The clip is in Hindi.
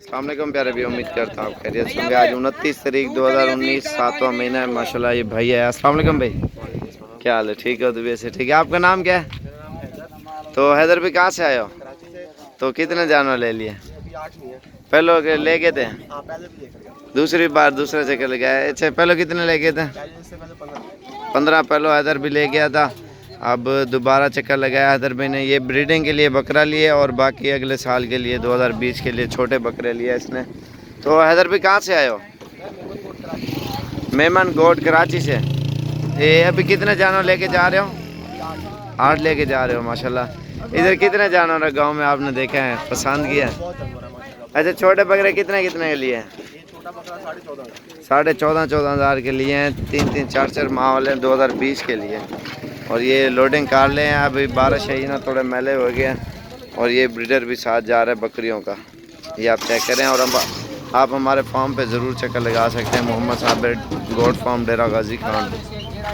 अस्सलाम वालेकुम प्यारे भी, उम्मीद करता हूँ आप खैरियत से होंगे। आज 29 तारीख 2019 7वां महीना है। माशाल्लाह ये भाई है। अस्सलाम वालेकुम भाई, क्या हाल है? ठीक हो? तो वैसे ठीक है। आपका नाम क्या है? तो हैदर भी कहाँ से आए हो? तो कितने जानवर ले लिए? पहले ले गए थे? दूसरी बार दूसरे जगह ले गए? अच्छा, पहले कितने ले गए थे? 15 पहले हैदर भी ले गया था। अब दोबारा चक्कर लगाया हैदर भाई ने। ये ब्रीडिंग के लिए बकरा लिए और बाकी अगले साल के लिए 2020 के लिए छोटे बकरे लिए इसने। तो हैदर भाई कहाँ से आए हो? मेमन गोट कराची से। ये अभी कितने जानवर लेके जा रहे हो? 8 लेके जा रहे हो, माशाल्लाह। इधर कितने जानवर है गांव में आपने देखा है, पसंद किया है? अच्छा, छोटे बकरे कितने कितने के लिए हैं? 14,500 के लिए हैं। 3-3 4-4 माह वाले 2020 के लिए। और ये लोडिंग कार ले हैं। अभी बारिश है ना, थोड़े मैले हो गए हैं। और ये ब्रीडर भी साथ जा रहा है बकरियों का, ये आप चेक करें। और आप हमारे फार्म पे ज़रूर चक्कर लगा सकते हैं। मोहम्मद साबिर गोट फार्म, डेरा गाजी खान।